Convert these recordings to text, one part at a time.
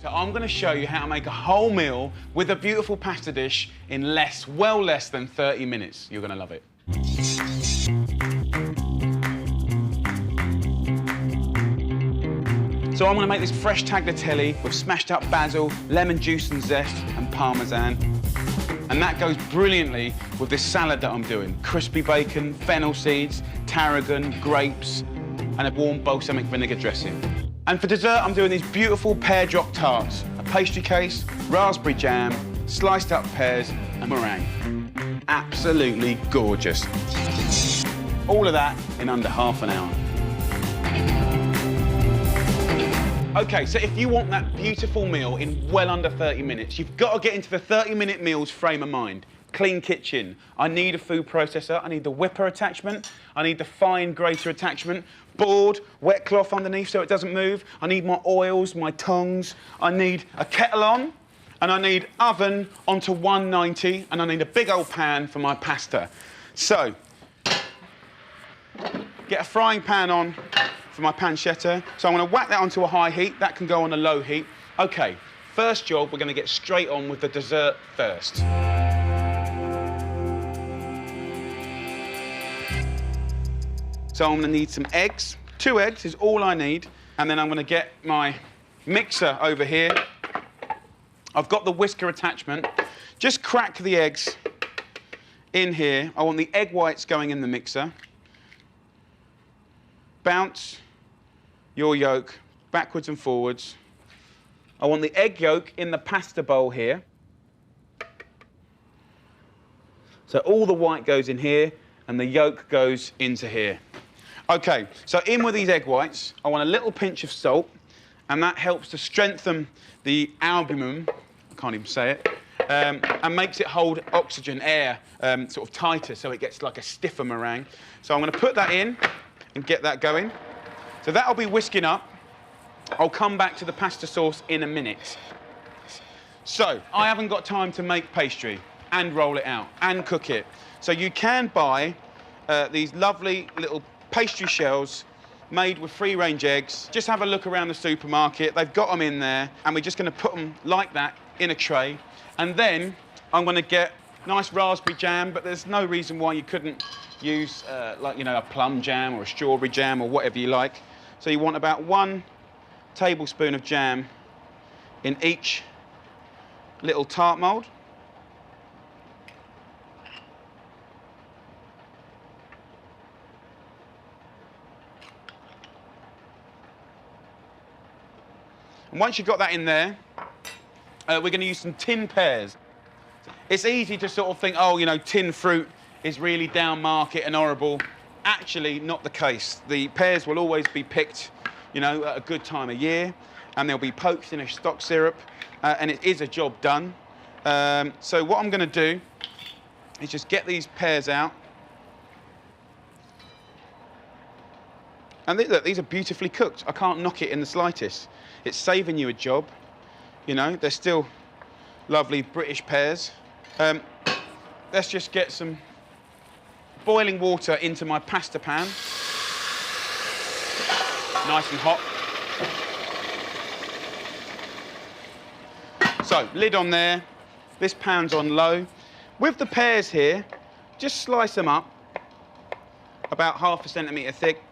So I'm going to show you how to make a whole meal with a beautiful pasta dish in well less than 30 minutes. You're going to love it. So I'm going to make this fresh tagliatelle with smashed up basil, lemon juice and zest, and parmesan. And that goes brilliantly with this salad that I'm doing. Crispy bacon, fennel seeds, tarragon, grapes, and a warm balsamic vinegar dressing. And for dessert, I'm doing these beautiful pear drop tarts, a pastry case, raspberry jam, sliced up pears, and meringue. Absolutely gorgeous. All of that in under half an hour. OK, so if you want that beautiful meal in well under 30 minutes, you've got to get into the 30-minute meals frame of mind. Clean kitchen. I need a food processor. I need the whipper attachment. I need the fine grater attachment. Board, wet cloth underneath so it doesn't move. I need my oils, my tongs. I need a kettle on. And I need oven onto 190. And I need a big old pan for my pasta. So, get a frying pan on for my pancetta. So I'm going to whack that onto a high heat. That can go on a low heat. OK, first job, we're going to get straight on with the dessert first. So I'm going to need some eggs. 2 eggs is all I need. And then I'm going to get my mixer over here. I've got the whisker attachment. Just crack the eggs in here. I want the egg whites going in the mixer. Bounce your yolk backwards and forwards. I want the egg yolk in the pasta bowl here. So all the white goes in here and the yolk goes into here. OK, so in with these egg whites, I want a little pinch of salt, and that helps to strengthen the albumin, I can't even say it, and makes it hold oxygen, air, sort of tighter, so it gets like a stiffer meringue. So I'm going to put that in and get that going. So that'll be whisking up. I'll come back to the pasta sauce in a minute. So I haven't got time to make pastry and roll it out and cook it. So you can buy these lovely little pastry shells made with free-range eggs. Just have a look around the supermarket. They've got them in there, and we're just going to put them like that in a tray. And then I'm going to get nice raspberry jam, but there's no reason why you couldn't use, like, you know, a plum jam or a strawberry jam or whatever you like. So you want about 1 tablespoon of jam in each little tart mould. And once you've got that in there, we're going to use some tin pears. It's easy to sort of think, oh, you know, tin fruit is really down market and horrible. Actually, not the case. The pears will always be picked, you know, at a good time of year, and they'll be poked in a stock syrup, and it is a job done. So what I'm going to do is just get these pears out. And look, these are beautifully cooked. I can't knock it in the slightest. It's saving you a job. You know, they're still lovely British pears. Let's just get some boiling water into my pasta pan. Nice and hot. So, lid on there. This pan's on low. With the pears here, just slice them up about ½ centimetre thick.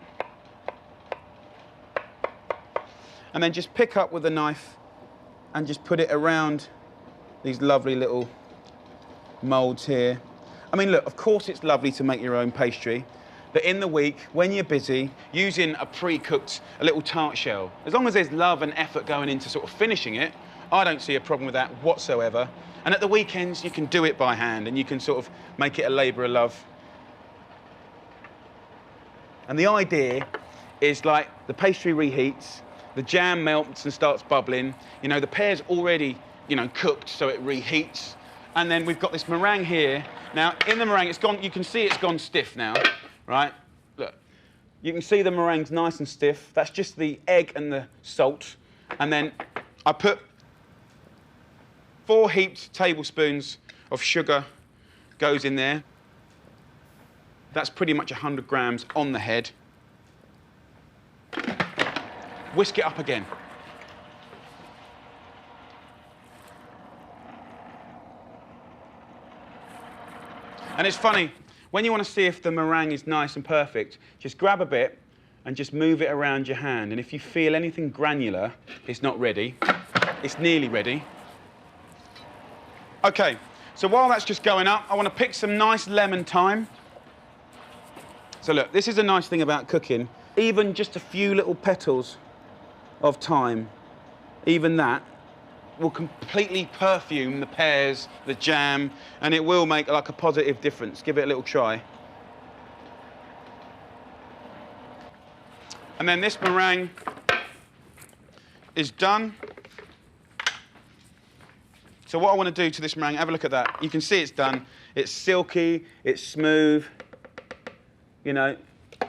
And then just pick up with a knife and just put it around these lovely little moulds here. I mean, look, of course it's lovely to make your own pastry, but in the week, when you're busy, using a pre-cooked, a little tart shell, as long as there's love and effort going into sort of finishing it, I don't see a problem with that whatsoever. And at the weekends, you can do it by hand and you can sort of make it a labour of love. And the idea is, like, the pastry reheats, the jam melts and starts bubbling. You know, the pear's already, you know, cooked, so it reheats. And then we've got this meringue here. Now, in the meringue, it's gone, you can see it's gone stiff now, right? Look, you can see the meringue's nice and stiff. That's just the egg and the salt. And then I put 4 heaped tablespoons of sugar goes in there. That's pretty much 100 grams on the head. Whisk it up again. And it's funny, when you want to see if the meringue is nice and perfect, just grab a bit and just move it around your hand. And if you feel anything granular, it's not ready. It's nearly ready. Okay, so while that's just going up, I want to pick some nice lemon thyme. So look, this is a nice thing about cooking. Even just a few little petals of thyme, even that, will completely perfume the pears, the jam, and it will make like a positive difference. Give it a little try. And then this meringue is done. So what I want to do to this meringue, have a look at that. You can see it's done. It's silky, it's smooth. You know,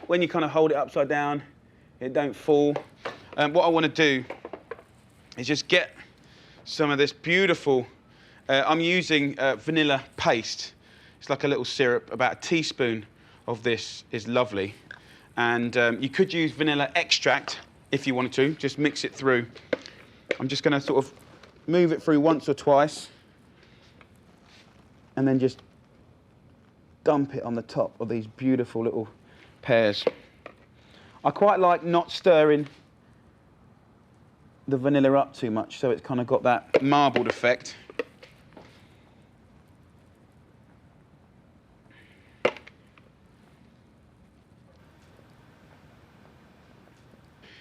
when you kind of hold it upside down, it don't fall. What I want to do is just get some of this beautiful, I'm using vanilla paste. It's like a little syrup. About a teaspoon of this is lovely. And you could use vanilla extract if you wanted to, just mix it through. I'm just going to sort of move it through once or twice and then just dump it on the top of these beautiful little pears. I quite like not stirring the vanilla up too much, so it's kind of got that marbled effect.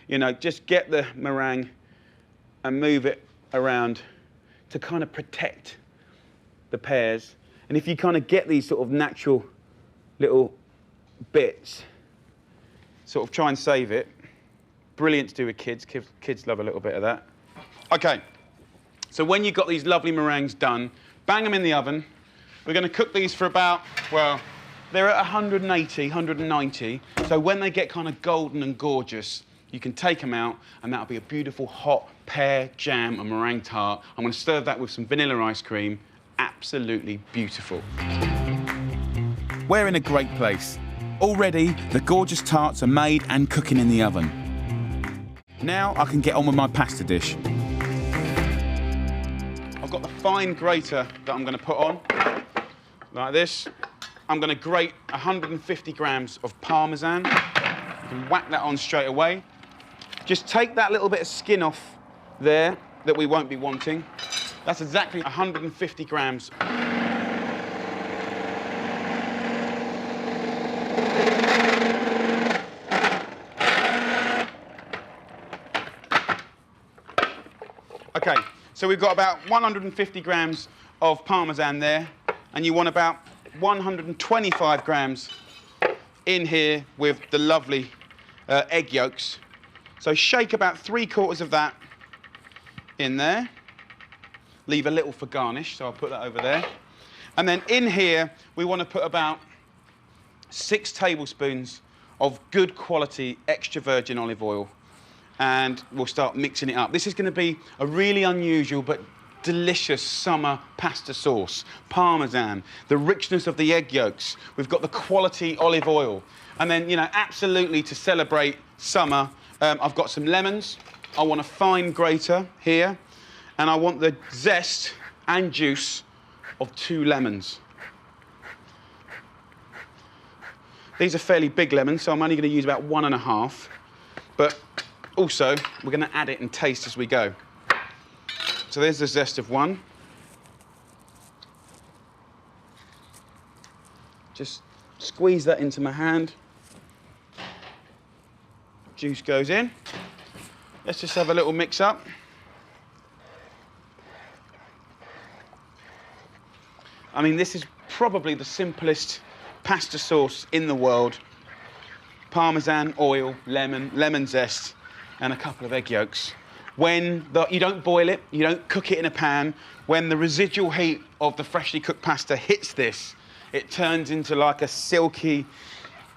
You know, just get the meringue and move it around to kind of protect the pears. And if you kind of get these sort of natural little bits, sort of try and save it. Brilliant to do with kids. Kids love a little bit of that. Okay, so when you've got these lovely meringues done, bang them in the oven. We're going to cook these for about, well, they're at 180, 190. So when they get kind of golden and gorgeous, you can take them out, and that'll be a beautiful hot pear, jam, and meringue tart. I'm going to serve that with some vanilla ice cream. Absolutely beautiful. We're in a great place. Already, the gorgeous tarts are made and cooking in the oven. Now I can get on with my pasta dish. I've got the fine grater that I'm going to put on, like this. I'm going to grate 150 grams of Parmesan. You can whack that on straight away. Just take that little bit of skin off there that we won't be wanting. That's exactly 150 grams. Okay, so we've got about 150 grams of Parmesan there, and you want about 125 grams in here with the lovely egg yolks. So shake about 3/4 of that in there. Leave a little for garnish, so I'll put that over there. And then in here, we want to put about 6 tablespoons of good quality extra virgin olive oil. And we'll start mixing it up. This is going to be a really unusual but delicious summer pasta sauce. Parmesan, the richness of the egg yolks. We've got the quality olive oil. And then, you know, absolutely to celebrate summer, I've got some lemons. I want a fine grater here. And I want the zest and juice of 2 lemons. These are fairly big lemons, so I'm only going to use about 1.5. But also, we're going to add it and taste as we go. So there's the zest of 1. Just squeeze that into my hand. Juice goes in. Let's just have a little mix up. I mean, this is probably the simplest pasta sauce in the world. Parmesan, oil, lemon zest, and a couple of egg yolks. You don't boil it, you don't cook it in a pan. When the residual heat of the freshly cooked pasta hits this, it turns into like a silky,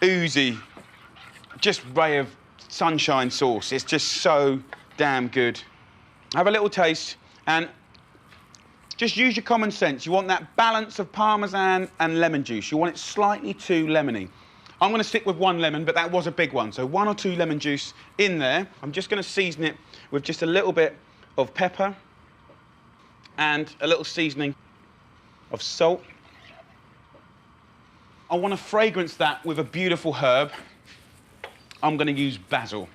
oozy, just ray of sunshine sauce. It's just so damn good. Have a little taste and just use your common sense. You want that balance of Parmesan and lemon juice. You want it slightly too lemony. I'm going to stick with 1 lemon, but that was a big one. So 1 or 2 lemon juice in there. I'm just going to season it with just a little bit of pepper and a little seasoning of salt. I want to fragrance that with a beautiful herb. I'm going to use basil.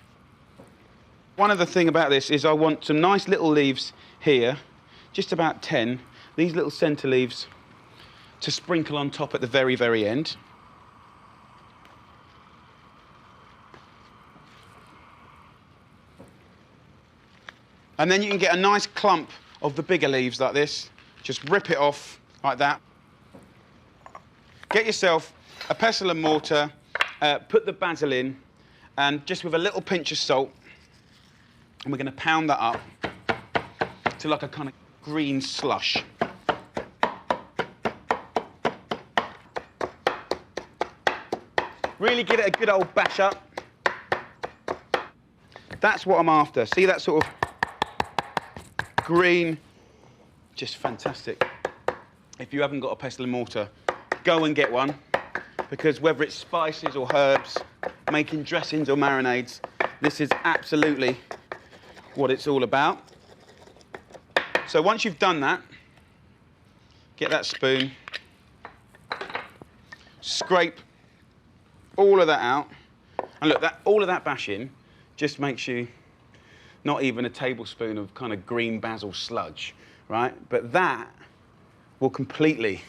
One other thing about this is I want some nice little leaves here, just about 10, these little centre leaves to sprinkle on top at the very, very end. And then you can get a nice clump of the bigger leaves like this. Just rip it off like that. Get yourself a pestle and mortar, put the basil in, and just with a little pinch of salt, and we're going to pound that up to like a kind of green slush. Really give it a good old bash up. That's what I'm after. See that sort of green? Just fantastic. If you haven't got a pestle and mortar, go and get one, because whether it's spices or herbs, making dressings or marinades, this is absolutely what it's all about. So once you've done that, get that spoon, scrape all of that out, and look, all of that bashing just makes you not even a tablespoon of kind of green basil sludge, right? But that will completely,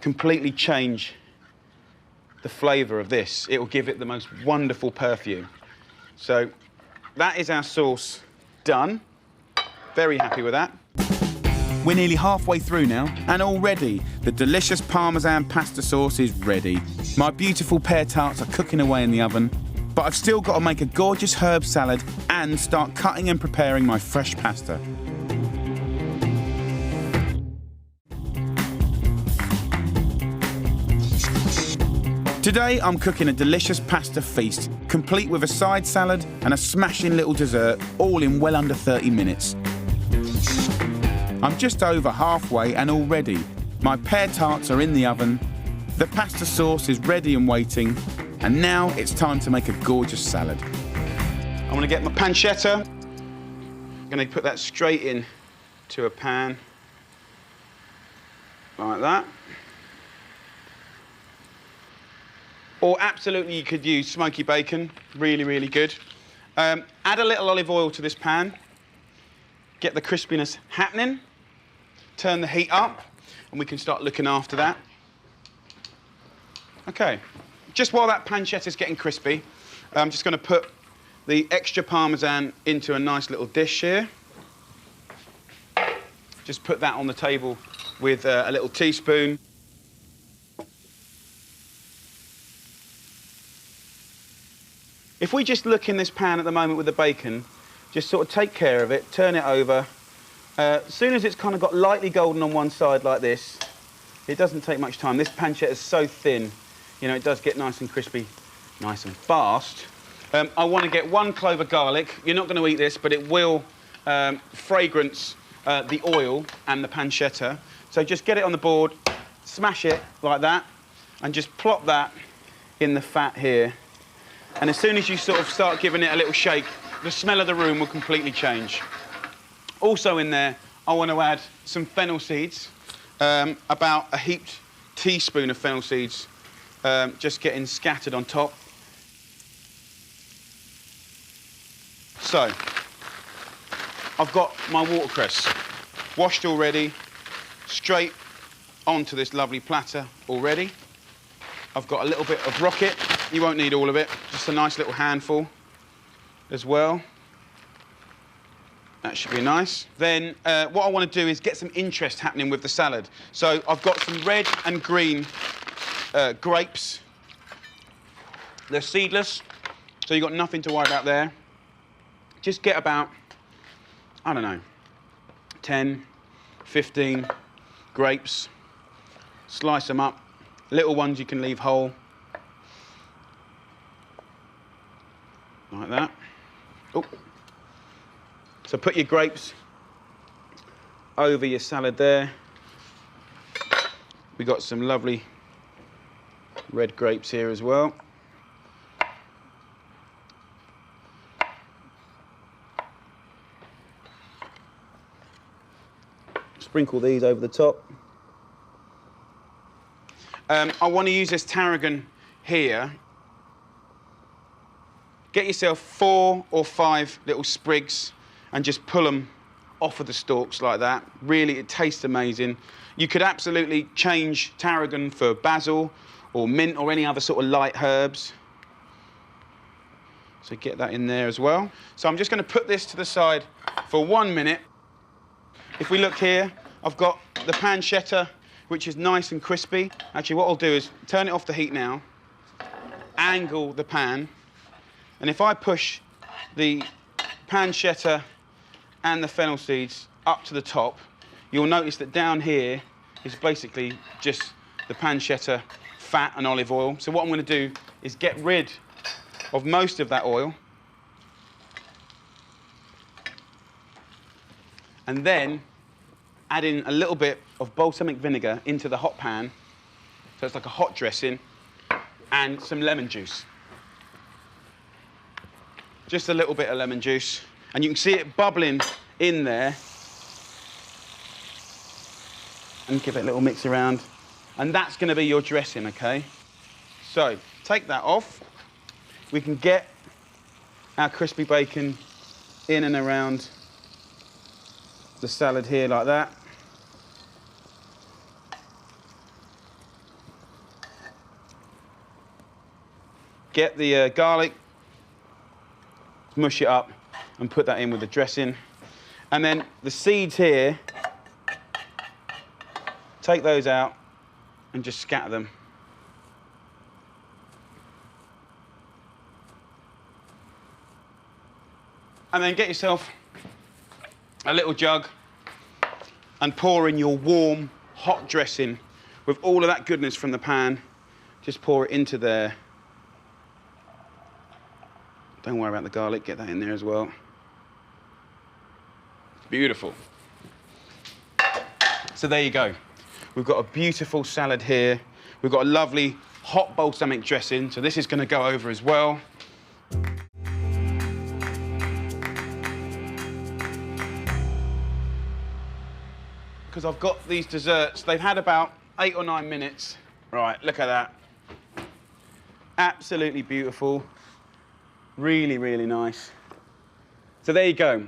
completely change the flavour of this. It will give it the most wonderful perfume. So that is our sauce done. Very happy with that. We're nearly halfway through now, and already the delicious Parmesan pasta sauce is ready. My beautiful pear tarts are cooking away in the oven, but I've still got to make a gorgeous herb salad and start cutting and preparing my fresh pasta. Today I'm cooking a delicious pasta feast, complete with a side salad and a smashing little dessert, all in well under 30 minutes. I'm just over halfway, and already my pear tarts are in the oven, the pasta sauce is ready and waiting, and now it's time to make a gorgeous salad. I'm going to get my pancetta. I'm going to put that straight in to a pan, like that. Or absolutely you could use smoky bacon, really, really good. Add a little olive oil to this pan, get the crispiness happening, turn the heat up, and we can start looking after that. Okay, just while that pancetta is getting crispy, I'm just going to put the extra Parmesan into a nice little dish here. Just put that on the table with a little teaspoon. If we just look in this pan at the moment with the bacon, just sort of take care of it, turn it over. As soon as it's kind of got lightly golden on one side like this, it doesn't take much time. This pancetta is so thin, it does get nice and crispy, nice and fast. I want to get 1 clove of garlic. You're not going to eat this, but it will fragrance the oil and the pancetta. So just get it on the board, smash it like that, and just plop that in the fat here. And as soon as you sort of start giving it a little shake, the smell of the room will completely change. Also in there, I want to add some fennel seeds, about a heaped teaspoon of fennel seeds, just getting scattered on top. So, I've got my watercress washed already, straight onto this lovely platter already. I've got a little bit of rocket. You won't need all of it, just a nice little handful as well. That should be nice. Then what I want to do is get some interest happening with the salad. So I've got some red and green grapes. They're seedless, so you've got nothing to worry about there. Just get about, 10, 15 grapes. Slice them up. Little ones you can leave whole. Like that. Oh. So put your grapes over your salad there. We got some lovely red grapes here as well. Sprinkle these over the top. I want to use this tarragon here. Get yourself 4 or 5 little sprigs and just pull them off of the stalks like that. Really, it tastes amazing. You could absolutely change tarragon for basil or mint or any other sort of light herbs. So get that in there as well. So I'm just going to put this to the side for 1 minute. If we look here, I've got the pancetta, which is nice and crispy. Actually, what I'll do is turn it off the heat now, angle the pan, and if I push the pancetta and the fennel seeds up to the top, you'll notice that down here is basically just the pancetta, fat and olive oil. So what I'm going to do is get rid of most of that oil, and then add in a little bit of balsamic vinegar into the hot pan, so it's like a hot dressing, and some lemon juice. Just a little bit of lemon juice, and you can see it bubbling in there. And give it a little mix around, and that's going to be your dressing, okay? So take that off. We can get our crispy bacon in and around the salad here like that. Get the garlic, mush it up, and put that in with the dressing. And then the seeds here, take those out and just scatter them. And then get yourself a little jug and pour in your warm, hot dressing with all of that goodness from the pan. Just pour it into there. Don't worry about the garlic, get that in there as well. Beautiful. So there you go. We've got a beautiful salad here. We've got a lovely hot balsamic dressing, so this is going to go over as well. Because I've got these desserts, they've had about 8 or 9 minutes. Right, look at that. Absolutely beautiful. Really, really nice. So there you go.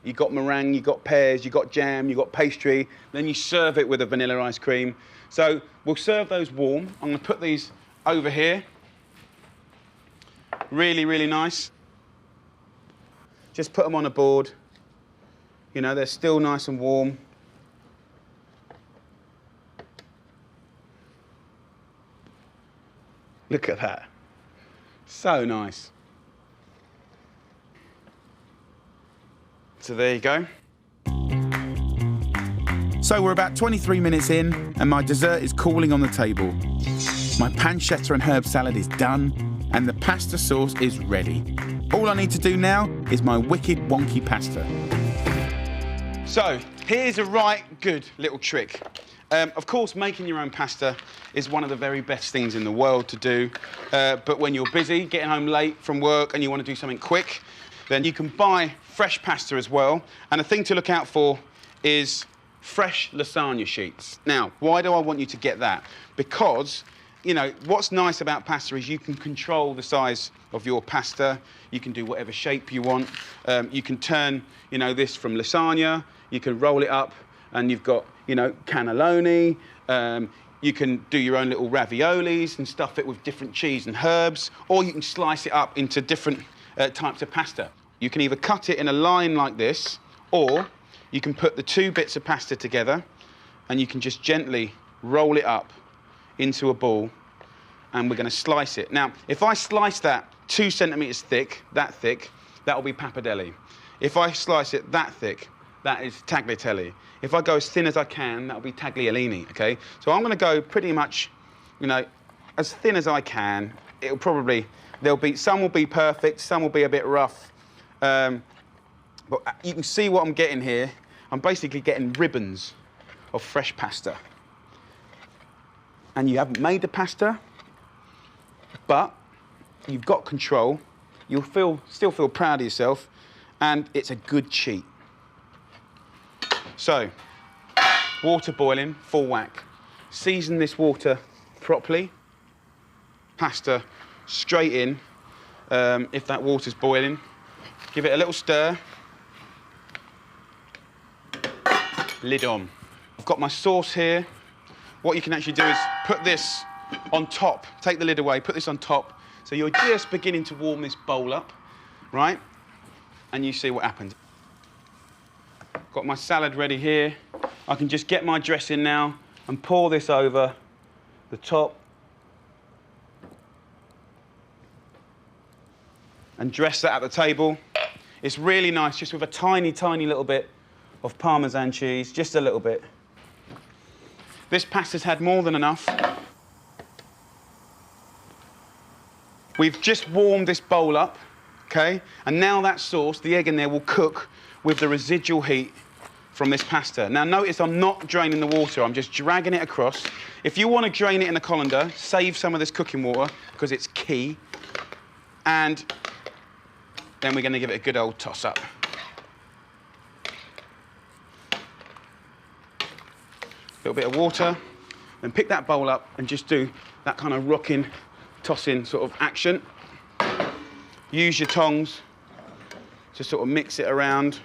You got meringue, you got pears, you got jam, you got pastry, then you serve it with a vanilla ice cream. So we'll serve those warm. I'm going to put these over here. Really, really nice. Just put them on a board. You know, they're still nice and warm. Look at that. So nice. So there you go. So we're about 23 minutes in, and my dessert is cooling on the table. My pancetta and herb salad is done, and the pasta sauce is ready. All I need to do now is my wicked wonky pasta. So here's a right good little trick. Of course, making your own pasta is one of the very best things in the world to do. But when you're busy, getting home late from work, and you want to do something quick, then you can buy fresh pasta as well. And a thing to look out for is fresh lasagna sheets. Now, why do I want you to get that? Because, you know, what's nice about pasta is you can control the size of your pasta. You can do whatever shape you want. You can turn, you know, this from lasagna. You can roll it up and you've got, you know, cannelloni. You can do your own little raviolis and stuff it with different cheese and herbs, or you can slice it up into different types of pasta. You can either cut it in a line like this, or you can put the 2 bits of pasta together and you can just gently roll it up into a ball, and we're going to slice it. Now, if I slice that 2 centimetres thick, that'll be pappardelle. If I slice it that thick, that is tagliatelle. If I go as thin as I can, that'll be tagliolini, okay? So I'm going to go pretty much, you know, as thin as I can. It'll probably, some will be perfect, some will be a bit rough. But you can see what I'm getting here. I'm basically getting ribbons of fresh pasta. And you haven't made the pasta, but you've got control. You'll still feel proud of yourself, and it's a good cheat. So, water boiling, full whack. Season this water properly. Pasta straight in, if that water's boiling. Give it a little stir. Lid on. I've got my sauce here. What you can actually do is put this on top. Take the lid away, put this on top. So you're just beginning to warm this bowl up, right? And you see what happens. Got my salad ready here. I can just get my dressing now and pour this over the top. And dress that at the table. It's really nice, just with a tiny, tiny little bit of Parmesan cheese, just a little bit. This pasta's had more than enough. We've just warmed this bowl up, okay? And now that sauce, the egg in there, will cook with the residual heat from this pasta. Now notice I'm not draining the water, I'm just dragging it across. If you want to drain it in a colander, save some of this cooking water, because it's key. And then we're going to give it a good old toss up. A little bit of water, then pick that bowl up and just do that kind of rocking, tossing sort of action. Use your tongs to sort of mix it around.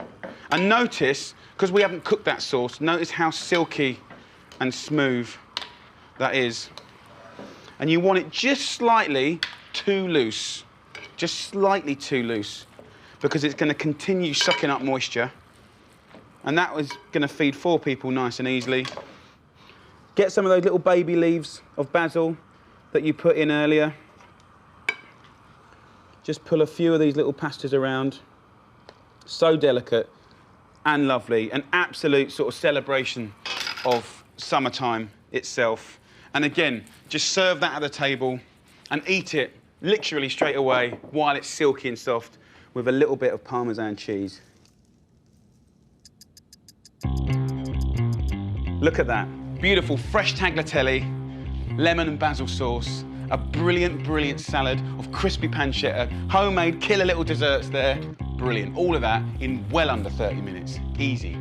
And notice, because we haven't cooked that sauce, notice how silky and smooth that is. And you want it just slightly too loose. Just slightly too loose, because it's going to continue sucking up moisture. And that was going to feed 4 people nice and easily. Get some of those little baby leaves of basil that you put in earlier. Just pull a few of these little pastas around. So delicate and lovely. An absolute sort of celebration of summertime itself. And again, just serve that at the table and eat it literally straight away while it's silky and soft with a little bit of Parmesan cheese. Look at that. Beautiful fresh tagliatelle, lemon and basil sauce, a brilliant, brilliant salad of crispy pancetta, homemade killer little desserts there. Brilliant. All of that in well under 30 minutes. Easy.